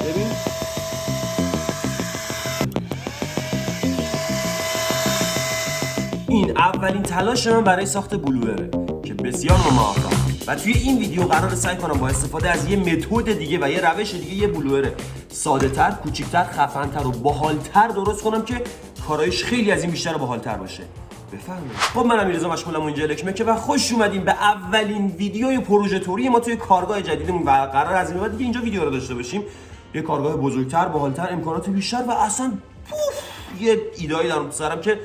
ببین این اولین تلاش من برای ساخت بلوئره که بسیار موفق و توی این ویدیو قرار سعی کنم با استفاده از یه متد دیگه و یه روش دیگه یه بلوئر ساده‌تر، کوچیک‌تر، خفن‌تر و باحال‌تر درست کنم که کارایش خیلی از این بیشتر و باحال‌تر باشه. بفرمایید. خب منم میرزا مشغولم اونجا الکمکه و خوش اومدین به اولین ویدیوی پروژه توری ما توی کارگاه جدیدمون و قرار از این بعد دیگه اینجا ویدیو رو داشته باشیم. یه کارگاه بزرگتر، باحال‌تر، امکانات بیشتر و اصلا یه ایده‌ای دارم سرم که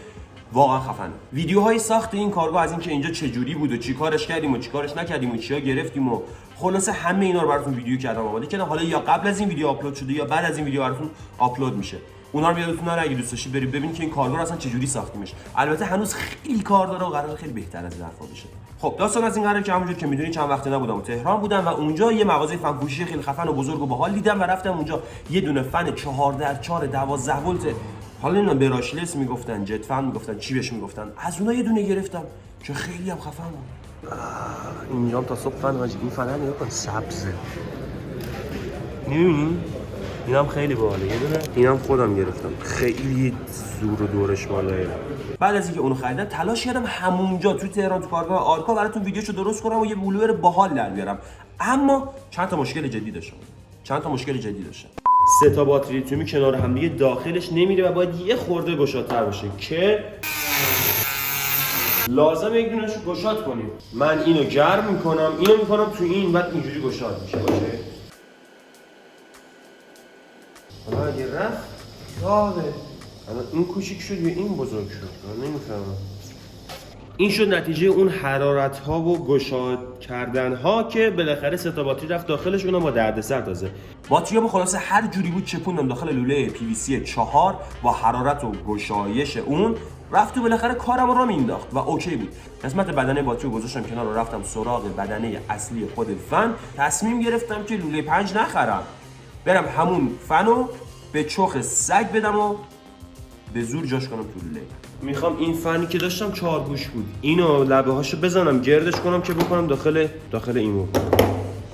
واقعا خفنه. ویدیوهای ساخت این کارگاه از اینکه اینجا چه جوری بود و چی کارش کردیم و چی کارش نکردیم و چیا گرفتیم و خلاصه همه اینا رو براتون ویدیو کردم آماده کردم. حالا یا قبل از این ویدیو آپلود شده یا بعد از این ویدیو براتون آپلود میشه. اونا رو یادتون نره اگه دوست داشتید برید ببینید که این کارگاه رو اصلا چه جوری ساختیمش. البته هنوز خیلی کار داره و قراره خیلی بهتر از این حرفا بشه. خب داستان از این قراره که همونجور که میدونید چند وقته نبودم تهران بودم و اونجا یه مغازه فنفروشی خیلی خفن و بزرگ و باحال دیدم و رفتم اونجا. یه دونه فن 4x4 12 ولت، حالا اینا براشلس میگفتن، جت فن میگفتن، چی بهش میگفتن، از اونها یه دونه گرفتم که خیلی هم خفن بود. اینجام تا صبح فن واجی. این فن نگاه کن سبزه، میبینی؟ اینم خیلی باحاله. یه دونه اینم خودم گرفتم، خیلی زور و دورش بالایه. بعد از اینکه اونو خریدم تلاش کردم همونجا تو تهران تو کارگاه آرکا براتون ویدیوشو درست کنم و یه بلوئر باحال در بیارم. اما چند تا مشکل جدی داشتم. 3 تا باتری لیتیومی کنار هم دیگه داخلش نمیره و باید یه خورده گشادتر باشه که لازم یک دونه‌شو گشاد کنیم. من اینو گرم میکنم، اینو میکنم تو این، بعد اینجوری گشاد میشه. باشه حالا اگه رفت یاده الان این کوچیک شد یا این بزرگ شد من نمیفهمم. این شد نتیجه اون حرارت ها و گشاد کردن ها که بالاخره 3 تا باتری رفت داخلش، اونم با دردسر. تازه باتریامو خلاصه هر جوری بود چپوندم داخل لوله پی وی سی 4 با حرارت و گشایش اون رفت و بالاخره کارم رو مینداخت و اوکی بود. قسمت بدنه باتری رو گذاشتم کنار و رفتم سراغ بدنه اصلی خود فن. تصمیم گرفتم که لوله 5 نخرم، برم همون فنو به چخ سگ بدم و به زور جاش کنم تو لوله. میخوام این فنی که داشتم 4 گوش بود، اینو لبه هاشو بزنم گردش کنم که بکنم داخل اینو.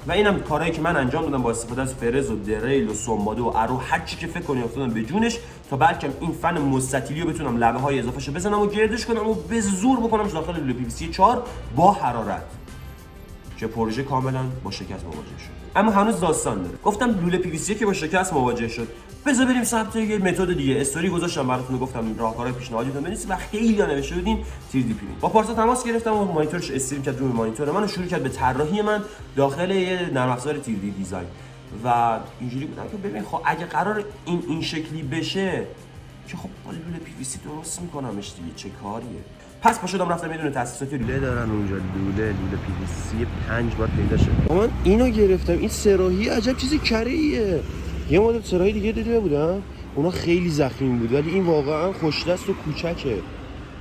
و اینم کارهایی که من انجام دادم با استفاده از فرز و دریل و سنباده و ارو، هر چی که فکر کنی افتادم به جونش تا بلکم این فن مستطیلی رو بتونم لبه های اضافهشو بزنم و گردش کنم و به زور بکنمش داخل لوله پی وی سی 4 با حرارت، که پروژه کاملا با شکست مواجه شد. اما هنوز داستان داره. گفتم لوله پی وی سی که با شکست مواجه شد، بذار بریم سمت یه متد دیگه. استوری گذاشتم براتون، گفتم راهکارهای پیشنهادیتون بنویسید و خیلی نوشته بودین 3D پرینت. با پارسا تماس گرفتم و مانیتورش استریم کرد روی مانیتور من و شروع کرد به طراحی من داخل یه نرم افزار 3D دیزاین. و اینجوری بودم که ببین خب اگه قرار این شکلی بشه که خب با لوله پی وی سی درست میکنمش دیگه، چه کاریه. پس پا شدم رفتم یه دونه تاسیساتی لوله دارن اونجا، لوله پی وی سی 5 بار پیدا شد. من اینو گرفتم. این سراحی عجب چیز کره ایه. یه مدل سراحی دیگه دیده بودم اونا خیلی ضخیم بود، ولی این واقعا خوش دست و کوچکه.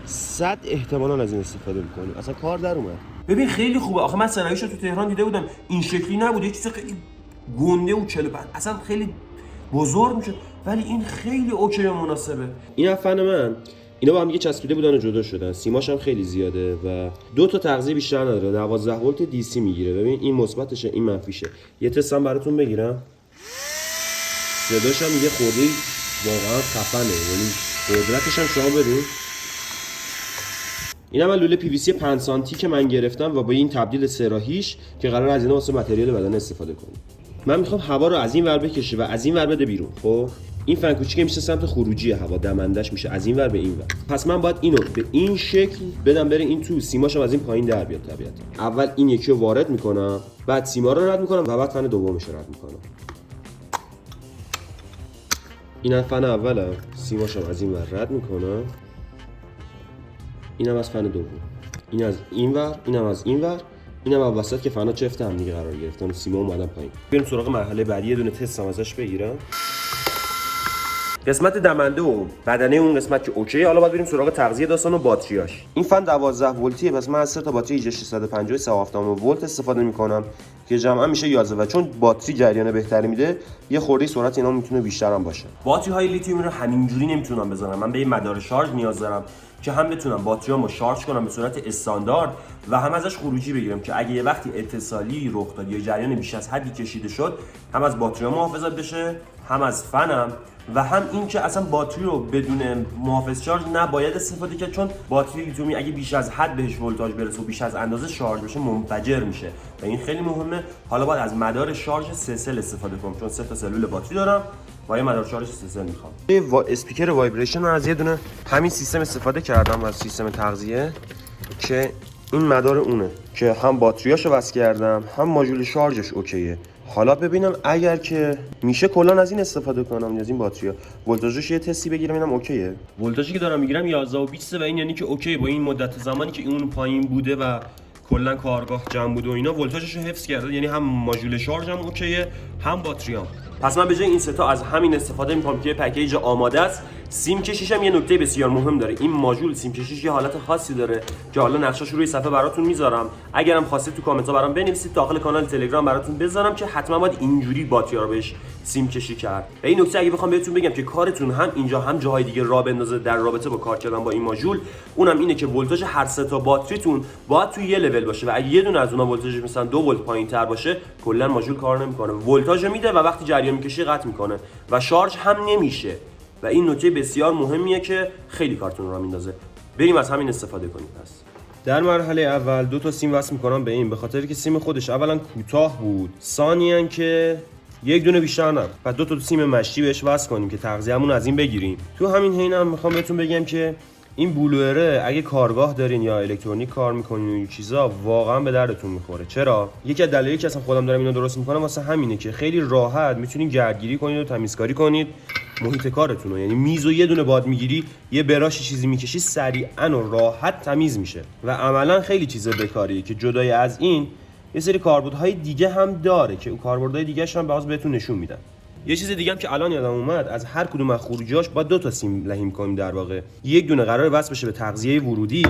100 احتمالاً از این استفاده می‌کنیم. اصلا کار در اومد. ببین خیلی خوبه. آخه من سراحیشو تو تهران دیده بودم، این شکلی نبود، یه چیز خیلی گنده و 45 اصلا خیلی بزرگ میشه، ولی این خیلی اوکی و مناسبه. این فن من اینا با هم دیگه چسبیده بودن و جدا شدن. سیماش هم خیلی زیاده و 2 تا تغذیه بیشتر نداره. 12 ولت دی سی میگیره. ببین این مثبتشه این منفیشه. یه تست هم براتون بگیرم. صداش هم یه خورده واقعا خفنه، یعنی قدرتش هم شما ببین. این هم لوله پی وی سی 5 سانتی که من گرفتم و با این تبدیل سراحیش که قرار از اینا واسه متریال بدن استفاده کنیم. من میخوام هوا رو از این ور بکشه و از این ور بده بیرون. خب این فن کوچیکه میشه سمت خروجی هوا، دمندش میشه از این ور به این ور. پس من باید اینو به این شکل بدم بره این تو، سیماشم از این پایین در بیاد. طبیعتا اول این یکی رو وارد میکنم، بعد سیما رو رد میکنم و بعد فن دومش رو رد میکنم. این فن اوله، سیماشم از این ور رد میکنم، اینم از فن دوم، این از این ور، اینم از این ور، اینم از وسط که فنا چفت هم دیگه قرار گرفتن و سیما اومدن پایین. بریم سراغ مرحله بعدی. یه دونه تست هم ازش بگیرم. قسمت دمنده و بدنه اون قسمت که اوکی، حالا باید بریم سراغ تغذیه داستان و باتریاش. این فن 12 ولتیه، پس من از 3 تا باتری ایج 650 3.7 ولت استفاده میکنم که جمعا میشه 11 و چون باتری جریان بهتری میده یه خورده سرعت اینا میتونه بیشتر هم باشه. باتری های لیتیوم رو همینجوری نمیتونم بزنم، من به یه مدار شارژ نیاز دارم که هم بتونم باتریامو شارژ کنم به صورت استاندارد و هم ازش خروجی بگیرم که اگه یه وقتی اتصالی رخ داد یا جریان بیش از حدی کشیده شد هم از باتریام محافظت بشه، هم از فنم، و هم این که اصلا باتری رو بدون محافظ شارژ نباید استفاده کرد، چون باتری لیتیومی اگه بیش از حد بهش ولتاژ برسه و بیش از اندازه شارژ بشه منفجر میشه و این خیلی مهمه. حالا باید از مدار شارژ 3 سل استفاده کنم چون 3 تا سلول باتری دارم و یه مدار شارژ 3 سل میخوام. اسپیکر وایبریشن رو از یه دونه همین سیستم استفاده کردم، از سیستم تغذیه که این مدار اونه که هم باتریاشو وصل کردم هم ماژول شارژش اوکیه. حالا ببینم اگر که میشه کلا از این استفاده کنم، از این باتریا ولتاژش یه تستی بگیرم اینم اوکیه. ولتاژی که دارم میگیرم 11 و 20 و این یعنی که اوکی با این مدت زمانی که اون پایین بوده و کلا کارگاه جمع بوده و اینا ولتاژش رو حفظ کرده، یعنی هم ماژول شارژم اوکیه هم باتریام. پس من به جای این سه تا از همین استفاده میکنم که پکیج آماده است. سیم کشیش هم یه نکته بسیار مهم داره. این ماژول سیم کشیش یه حالت خاصی داره که حالا نقشه‌اش روی صفحه براتون میذارم، اگرم خواستید تو کامنت ها برام بنویسید، داخل کانال تلگرام براتون بذارم که حتما باید اینجوری باتریا رو بهش سیم کشی کرد. و این نکته اگه بخوام بهتون بگم که کارتون هم اینجا هم جاهای دیگه راه بندازه در رابطه با کار کردن با این ماژول، اونم اینه که ولتاژ هر سه تا باتریتون باید توی یه لول باشه و اگه یه دونه از اونها ولتاژش مثلا 2 ولت پایین‌تر باشه کلا ماژول کار نمیکنه، ولتاژ میده و وقتی جریان میکشی قطع میکنه و شارژ هم نمیشه و این نکته بسیار مهمیه که خیلی کارتون رو میندازه. بریم از همین استفاده کنیم. پس در مرحله اول 2 تا سیم وصل میکنم به این، به خاطر که سیم خودش اولا کوتاه بود، ثانیاً که یک دونه بیشتر نه، بعد 2 تا سیم مشتی بهش وصل کنیم که تغذیه‌مون از این بگیریم. تو همین حینم میخوام بهتون بگم که این بلوئره اگه کارگاه دارین یا الکترونیک کار میکنین و این چیزا واقعا به دردتون میخوره. چرا؟ یکی از دلایلی که اصلا خودم دارم اینو درست میکنم واسه همینه که خیلی راحت میتونین گردگیری کنید و تمیزکاری کنید محیط کارتون رو. یعنی میز و یه دونه باد میگیری، یه براش چیزی میکشی، سریعا و راحت تمیز میشه و عملا خیلی چیزا بکاریه که جدای از این یه سری کاربردهای دیگه هم داره که اون کاربردهای دیگه‌اش هم باز بهتون نشون میدم. یه چیز دیگه هم که الان یادم اومد، از هر کدوم از خروجیاش با 2 تا سیم لحیم کنیم. در واقع یک دونه قرار وصل بشه به تغذیه ورودی،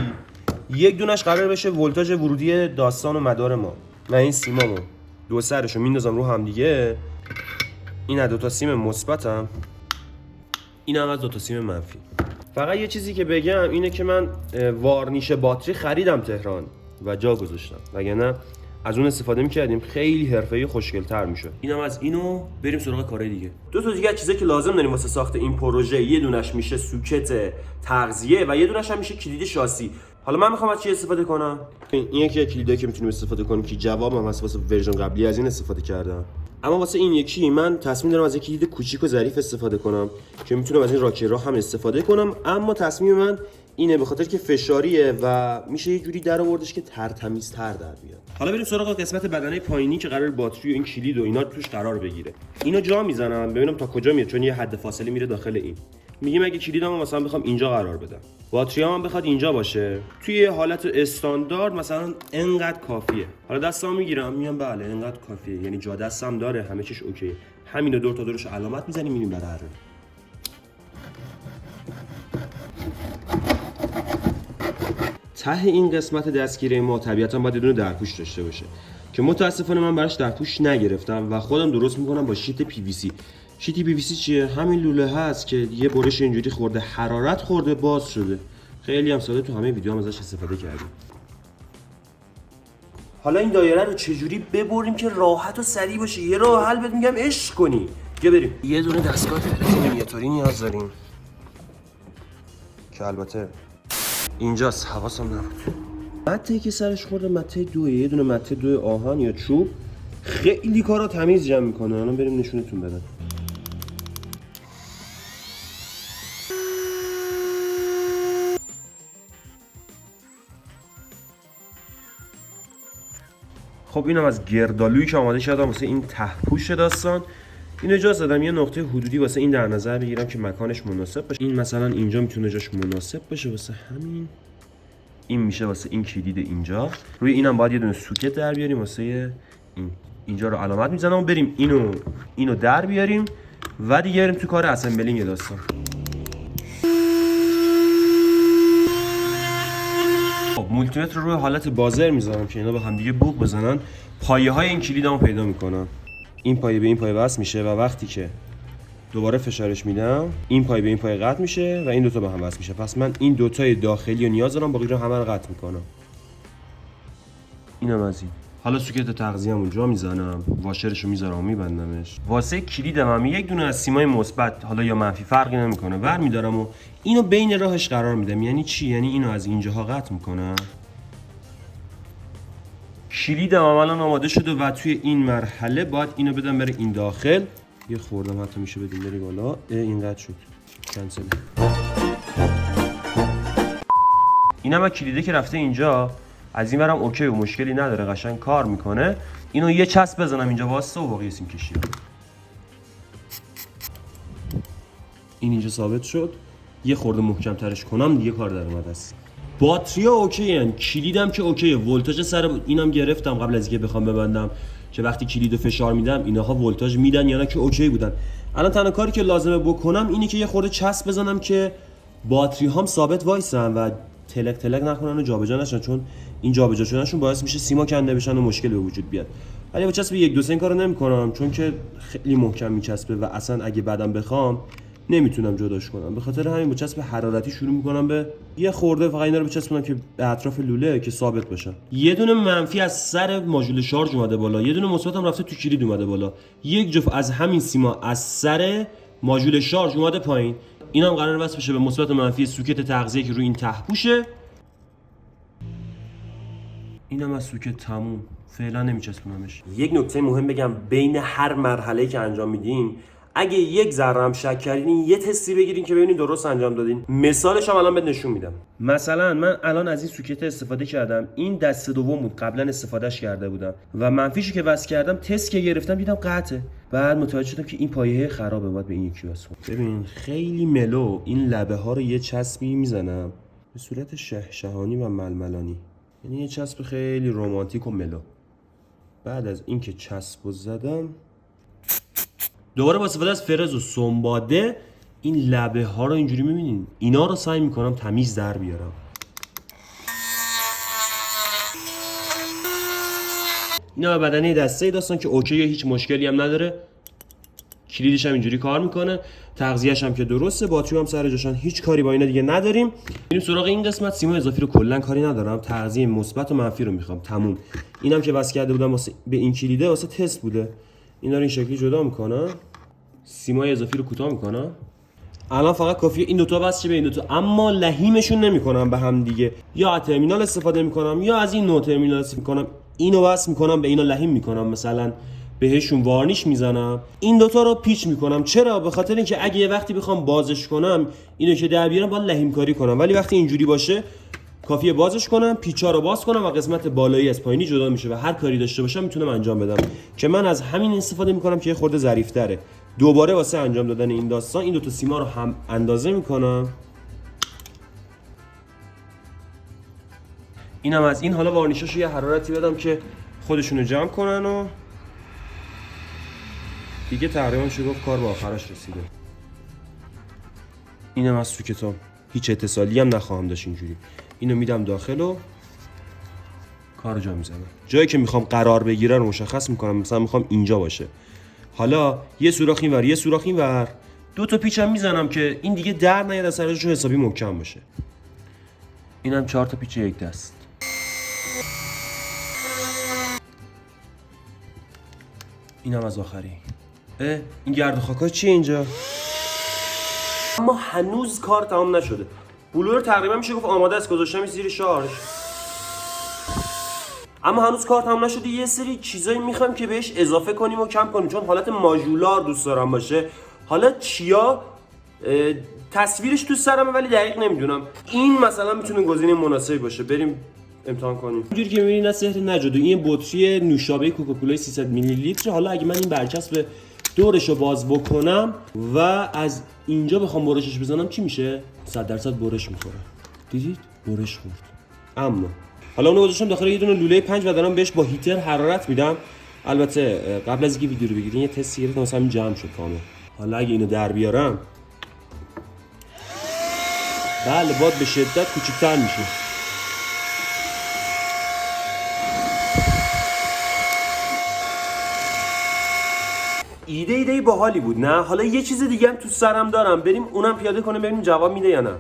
یک دونش قرار بشه ولتاژ ورودی داستان و مدار ما. من این سیمامو دو سرشو میندازم رو هم دیگه، این از 2 تا سیم مثبتم، این هم از 2 تا سیم منفی. فقط یه چیزی که بگم اینه که من وارنیش باتری خریدم تهران و جا گذاشتم، وگرنه از اون استفاده می‌کردیم خیلی حرفه‌ای خوشگل‌تر می‌شد. اینم از اینو. بریم سراغ کارهای دیگه. 2 تا دیگه چیزایی که لازم داریم واسه ساخت این پروژه، یه دونش میشه سوکت تغذیه و یه دونش هم میشه کلید شاسی. حالا من می‌خوام از چی استفاده کنم؟ این یکی از کلیدایی که میتونیم استفاده کنیم که جوابم واسه ورژن قبلی از این استفاده کردم. اما واسه این یکی من تصمیم دارم از یک کلید کوچیک و ظریف استفاده کنم که میتونم از این راکر هم استفاده کنم، اما تصمیم من اینه به خاطر که فشاریه و میشه یه جوری در آوردش که ترتمیزتر در بیاد. حالا بریم سراغ قسمت بدنه پایینی که قرار باتری و این کلید و اینا توش قرار بگیره. اینو جا میزنم ببینم تا کجا میاد، چون یه حد فاصله میره داخل این. میگیم اگه کلیدمو مثلا بخوام اینجا قرار بدم، باتریام هم بخواد اینجا باشه، توی حالت استاندارد مثلا انقدر کافیه. حالا دستام میگیرم میگم بله انقدر کافیه، یعنی جا دستم داره، همه چیش اوکیه. همینو دور تا دورش علامت میزنیم میبینیم برای هر. ته این قسمت دستگیره ما طبیعتاً باید یه دونه درپوش داشته باشه که متاسفانه من براش درپوش نگرفتم و خودم درست میکنم با شیت پی وی سی. شیت پی وی سی چیه؟ همین لوله هست که یه برش اینجوری خورده، حرارت خورده، باز شده. خیلی هم ساده تو همه ویدیوام ازش استفاده کردیم. حالا این دایره رو چجوری ببریم که راحت و سریع باشه؟ یه راه حل بهت میگم عشق کنی. بیا بریم. یه دونه دستگاه مینیاتوری نیاز داریم که البته اینجاست، حواسم نبود. مته که سرش خورده مته 2، یه دونه مته 2 آهن یا چوب، خیلی کارا تمیز جمع میکنه. الان بریم نشونتون بدم. خب اینم از گردالویی که آماده کردم واسه این ته‌پوش داستان. اینو اجازه دادم یه نقطه حدودی واسه این در نظر بگیرم که مکانش مناسب باشه. این مثلا اینجا میتونه جاش مناسب باشه واسه همین. این میشه واسه این کلید اینجا. روی اینم باید یه دونه سوکت در بیاریم واسه این. اینجا رو علامت میزنم و بریم اینو در بیاریم و دیگه بریم تو کار اسمبلینگ داستان. خب مولتیمتر رو روی حالت بازر میذارم که اینا با هم دیگه بوق بزنن. پایه های این کلیدمو پیدا میکنم. این پایه به این پایه وصل میشه و وقتی که دوباره فشارش میدم، این پای به این پای قطع میشه و این دوتا به هم وصل میشه. پس من این دوتای داخلی رو نیاز دارم، باقی رو همه رو قطع میکنم. اینم از این. حالا سوکت تغذیه اونجا میزنم، واشرشو میذارم و میبندمش. واسه کلیدم هم یک دونه از سیمای مثبت حالا یا منفی فرقی نمیکنه برمیدارم و اینو بین راهش قرار میدم. یعنی چی؟ یعنی اینو از اینجاها قطع میکنم. کلیدم الان آماده شده و توی این مرحله باید اینو بدم بره این داخل. یه خوردم حتی میشه بدیم بری بالا. این قطع شد، کنسل. اینم کلیده که رفته اینجا، از این برم اوکی و مشکلی نداره، قشنگ کار میکنه. اینو یه چسب بزنم اینجا واسه و باقی سیم کشیدم. این اینجا ثابت شد، یه خورده محکم ترش کنم دیگه کار در اومده است. باتریا اوکی ان، کلیدم که اوکیه، ولتاژ سر اینم گرفتم قبل از اینکه بخوام ببندم که وقتی کلیدو فشار میدم اینها ولتاژ میدن یا نه که اوکی بودن. الان تنها کاری که لازمه بکنم اینه که یه خورده چسب بزنم که باتری هام ثابت وایسن و تلک تلک نکنن و جابجا نشن، چون این جابجا شدنشون باعث میشه سیما کنده بشن و مشکل به وجود بیاد. ولی با چسب 1 2 3 این کارو نمیکنم چون که خیلی محکم میچسبه و اصلا اگه بعدم بخوام نمیتونم جداش کنم. به خاطر همین با چسب حرارتی شروع میکنم به یه خورده فقط اینا رو بچسبونم که به اطراف لوله که ثابت بشن. یه دونه منفی از سر ماژول شارژ اومده بالا، یه دونه مثبت هم رفته تو کلید اومده بالا. یک جفت از همین سیما از سر ماژول شارژ اومده پایین. اینم قراره وصل بشه به مثبت و منفی سوکت تغذیه که روی این ته پوشه. اینم از سوکت تموم، فعلا نمیچسبونمش. یک نکته مهم بگم، بین هر مرحله‌ای که انجام میدین اگه یک ذره هم شک کردین یه تستی بگیرین که ببینین درست انجام دادین. مثالش هم الان بهت نشون میدم. مثلا من الان از این سوکت استفاده کردم، این دسته دوم بود، قبلا استفادهش کرده بودم و منفیشو که وصل کردم تست که گرفتم دیدم قطعه. بعد متوجه شدم که این پایه خرابه، باید به این یکی وصل کنم. ببین خیلی ملو این لبه ها رو یه چسبی میزنم به صورت شهشهانی و ململانی، یعنی یه چسب خیلی رمانتیک و ملو. بعد از اینکه چسبو زدم دوباره با استفاده از فرز و سنباده این لبه ها رو اینجوری میبینین، اینا رو سعی میکنم تمیز در بیارم. اینا بدنه دسته داستان که اوکیه، هیچ مشکلی هم نداره. کلیدش هم اینجوری کار میکنه، تغذیه‌اش هم که درسته، باتری هم سر جاشن، هیچ کاری با اینا دیگه نداریم. بریم سراغ این قسمت. سیمای اضافی رو کلا کاری ندارم، تغذیه مثبت و منفی رو میخوام. تموم. اینم که وصل کرده بودم واسه به این کلیده واسه تست بوده. اینا رو این شکلی جدا میکنم، سیمای اضافی رو کوتاه میکنم. الان فقط کافیه این دوتا وصل شه به این دوتا، اما لحیمشون نمیکنم به هم دیگه. یا از ترمینال استفاده میکنم یا از این نوع ترمینال استفاده میکنم. اینو وصل میکنم به اینا لحیم میکنم، مثلا بهشون وارنیش میزنم. این دوتا رو پیچ میکنم. چرا؟ به خاطر اینکه اگه یه وقتی بخوام بازش کنم اینو که در بیارم باید لحیم کاری کنم، ولی وقتی اینجوری باشه کافیه بازش کنم، پیچا رو باز کنم و قسمت بالایی از پایینی جدا میشه و هر کاری داشته باشم میتونم انجام بدم. که من از همین استفاده میکنم که یه خورده ظریف‌تره. دوباره واسه انجام دادن این داستان این دوتا سیما رو هم اندازه میکنم. اینم از این. حالا وارنیشاشو یه حرارتی بدم که خودشونو جمع کنن و دیگه تقریبا شده گفت کار به آخرش رسیده. اینم از سوکتام، هیچ اتصالی هم نخواهم داشت اینجوری. اینو میدم داخل و کارو جا میزنم. جایی که میخوام قرار بگیره رو مشخص میکنم، مثلا میخوام اینجا باشه. حالا یه سوراخ اینور یه سوراخ اینور، دو تا پیچم میزنم که این دیگه در نیاد از سرش رو حسابی محکم باشه. اینم 4 تا پیچ یک دست. اینم از آخری. این گرد و خاکا چیه اینجا؟ اما هنوز کار تمام نشده. بلور تقریبا میشه گفت آماده است، گذاشتم زیر شارژ. اما هنوز کار تمام نشده. یه سری چیزایی میخوام که بهش اضافه کنیم و کم کنیم، چون حالت ماژولار دوست دارم باشه. حالا چیا تصویرش تو سرمه ولی دقیق نمیدونم. این مثلا میتونه گزینه مناسبی باشه، بریم امتحان کنیم. اینجوری که میبینید نه سحر نه جادو، این بطری نوشابه کوکاکولا 300 میلی لیتر. حالا اگه من این برچسب دورشو باز بکنم و از اینجا بخوام برشش بزنم چی میشه؟ 100% برش میخوره. دیدید؟ برش خورد. اما حالا اونو گذاشتم داخل یه دونه لوله 5 و دارم بهش با هیتر حرارت میدم. البته قبل از اینکه ویدیو رو بگیرین یه تست گرفتم مثلا همین جمع شد کامل. حالا اگه اینو در بیارم بله باد به شدت کوچیک‌تر میشه. ایده باحالی بود نه؟ حالا یه چیز دیگه هم تو سرم دارم، بریم اونم پیاده کنه ببینیم جواب میده یا نه.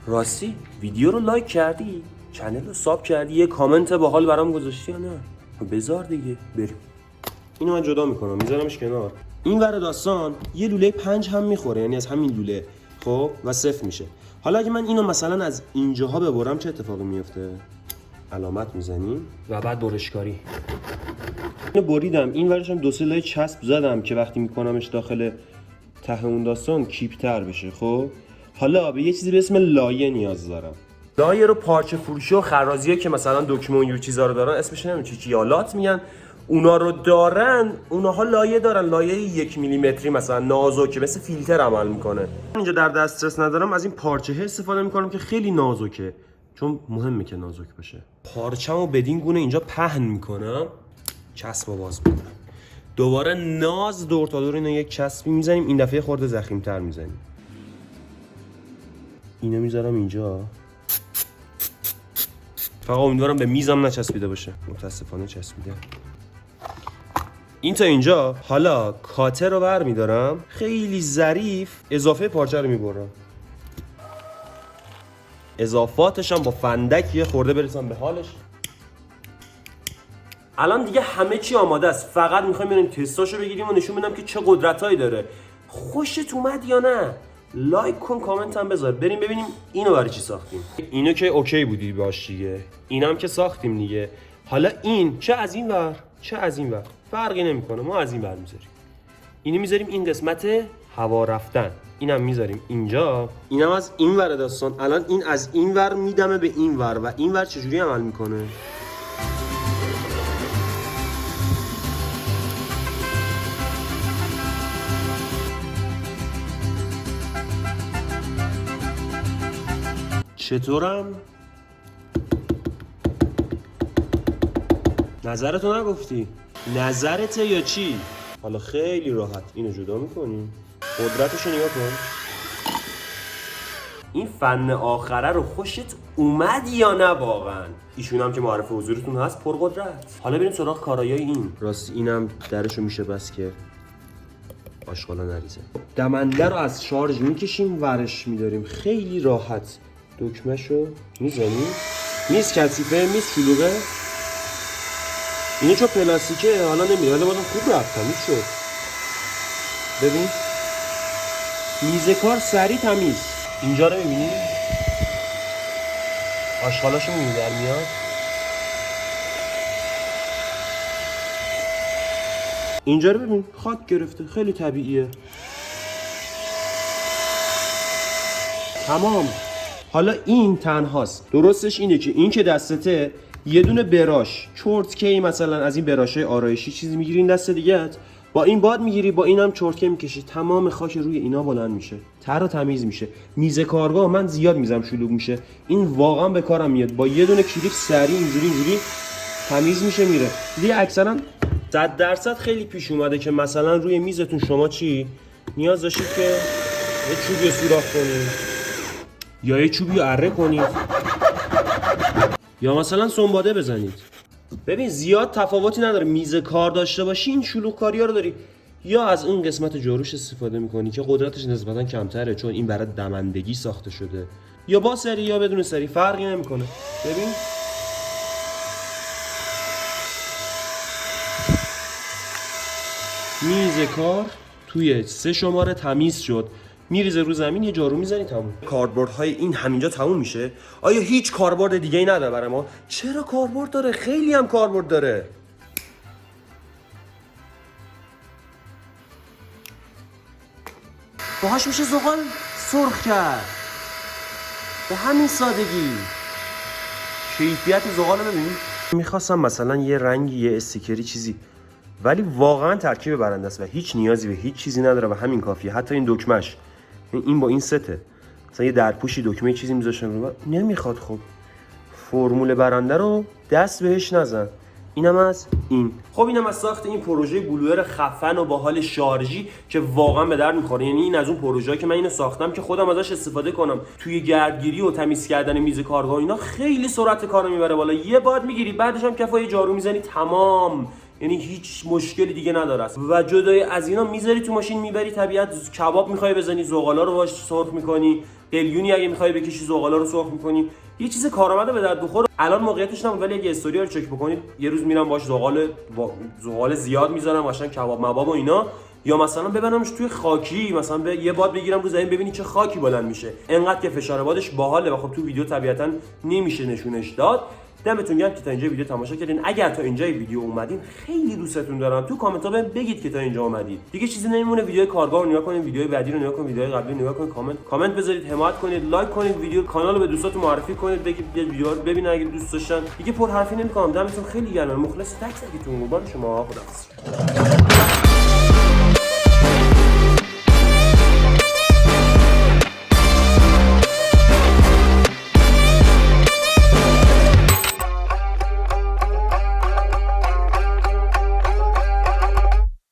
راستی ویدیو رو لایک کردی؟ چنل رو ساب کردی؟ یه کامنت باحال برام گذاشتی یا نه؟ بذار دیگه. بریم. اینو من جدا میکنم میذارمش کنار. این ور داستان یه لوله 5 هم میخوره، یعنی از همین لوله خب و صفر میشه. حالا اگه من اینو مثلا از اینجاها ببرم چه اتفاقی میفته؟ علامت میزنیم و بعد برشکاری. اینو بریدم، این ورش هم 2-3 لایه چسب زدم که وقتی میکنمش داخل ته اون داستان کیپ‌تر بشه. خب حالا به یه چیزی به اسم لایه نیاز دارم. لایه رو پارچه فروشی و خرازیه که مثلا دکمه و چیزا رو دارن، اسمش نمیدونم چی یالات میگن، اونا رو دارن، اونها لایه دارن، لایه 1 میلیمتری مثلا نازکه، مثل فیلتر عمل میکنه. اینجا در دسترس ندارم، از این پارچه استفاده میکنم که خیلی نازکه، چون مهمه که نازک باشه. پارچه‌مو بدین گونه اینجا پهن میکنم، چسبو باز میکنم، دوباره ناز دور تا دور اینو یک چسبی میزنیم، این دفعه خورده ضخیم‌تر میزنیم. اینو میذارم اینجا، فقط امیدوارم به میزم نچسبیده باشه، متاسفانه چسبیده. این تا اینجا. حالا کاتر رو برمیدارم، خیلی ظریف اضافه پارچه رو میبرم، اضافاتش هم با فندک یه خورده برسم به حالش. الان دیگه همه چی آماده است، فقط میخوایم بریم تستاشو بگیریم و نشون بدم که چه قدرتایی داره. خوشت اومد یا نه؟ لایک کن، کامنت هم بذار، بریم ببینیم اینو برای چی ساختیم. اینو که اوکی بودی باش دیگه، اینم که ساختیم دیگه. حالا این چه از این ور چه از این ور فرقی نمیکنه، ما از این ور میذاریم. اینو میذاریم این قسمت هوا رفتن، اینم میذاریم اینجا. اینم از این ور داستان. الان این از این ور میدمه به این ور و این ور چجوری عمل میکنه؟ چطورم؟ نظرتو نگفتی؟ نظرته یا چی؟ حالا خیلی راحت اینو جدا میکنیم، قدرتشو نگاه کن. این فن آخره رو خوشت اومد یا نه واقعا؟ ایشون هم که معرف حضورتون هست پرقدرت. حالا بریم سراغ کارایای این. راست اینم درشو میشه بس که آشغالا نریزه. دمنده رو از شارژ میکشیم ورش میداریم، خیلی راحت. دکمه‌شو میزنیم، میز کثیفه، میز شلوغه. اینه چون پلاستیکه حالا نمیره، ولی بازم خوب رفت، تمیز شد. ببین میز کار سریع تمیز. اینجا رو میبینی؟ آشغالاشو میبینی در میاد. اینجا رو ببین خاک گرفته، خیلی طبیعیه. تمام. حالا این تنهاست، درستش اینه که این که دستته یه دونه براش چرتکی مثلا از این براشای آرایشی چیزی میگیری این دست دیگه‌ت، با این باد میگیری، با اینم چرتکی میکشی، تمام خاک روی اینا بلند میشه، تر و تمیز میشه. میز کارگاه من زیاد میزم شلوغ میشه، این واقعا به کارم میاد. با یه دونه کلیپ سریع اینجوری تمیز میشه میره. دیگه اکثرا 100% خیلی پیش اومده که مثلا روی میزتون شما چی نیاز داشتید که یه چوبی سوراخ کنید یا یه چوبی اره کنید یا مثلا سنباده بزنید. ببین زیاد تفاوتی نداره، میز کار داشته باشی این شلوغ کاریا رو داری، یا از این قسمت جاروش استفاده میکنی که قدرتش نسبتا کمتره چون این برای دمندگی ساخته شده، یا با سری یا بدون سری فرقی نمیکنه. ببین میز کار توی 3 شماره تمیز شد، میریزه رو زمین، یه جارو میزنی تموم. کاربردهای این همینجا تموم میشه. آیا هیچ کاربرد دیگه ای نداره برای ما؟ چرا کاربرد داره، خیلی هم کاربرد داره. باهاش میشه زغال سرخ کرد، به همین سادگی. کیفیت زغال رو ببین. میخواستم مثلا یه رنگی، یه استیکری چیزی، ولی واقعا ترکیب برنده است و هیچ نیازی به هیچ چیزی نداره و همین کافیه. حتی این دکمهش، این با این سته، مثلا یه درپوشی دکمه چیزی میذاشتم رو نمیخواد. خب فرمول برنده رو دست بهش نزن. اینم از این. خب اینم از ساخت این پروژه بلوئر خفن و باحال شارژی که واقعا به درد میخوره. یعنی این از اون پروژه‌ای که من اینو ساختم که خودم ازش استفاده کنم توی گردگیری و تمیز کردن میز کارگاه، اینا خیلی سرعت کارو میبره بالا. یه باد میگیری، بعدش هم کفای جارو میزنی، تمام. یعنی هیچ مشکلی دیگه نداره است. و جدای از اینا میذاری تو ماشین میبری طبیعت، کباب میخوای بزنی زغالا رو باش سرخ میکنی، قلیونی اگه میخوای بکشی زغالا رو سرخ میکنی، یه چیز کارآمد به درد بخور. الان موقعیتش نبود ولی اگه استوری رو چک بکنید یه روز میرم باش زغال زیاد میذارم قشنگ کباب مباب و اینا، یا مثلا ببرمش توی خاکی، مثلا به یه باد بگیرم رو زمین ببینید چه خاکی بلند میشه، انقدر که فشار بادش باحاله و خب تو ویدیو طبیعتا نمیشه نشونش داد. دمتون گرم که تا اینجا ویدیو تماشا کردین. اگر تا اینجا ویدیو اومدین خیلی دوستتون دارم، تو کامنت ها بگید که تا اینجا اومدید. دیگه چیزی نمیمونه، ویدیو کارگاه رو نگاه کنید، ویدیو بعدی رو نگاه کنید، ویدیو قبلی رو نگاه کنید، کامنت بذارید، حمایت کنید، لایک کنید، ویدیو کانال رو به دوستاتون معرفی کنید، بگید ویدیو رو ببینن اگه دوست داشتن. دیگه پر حرفی نمی‌کنم، دمتون خیلی گرم، مخلص تک تکتون، قربان شما، خداحافظ.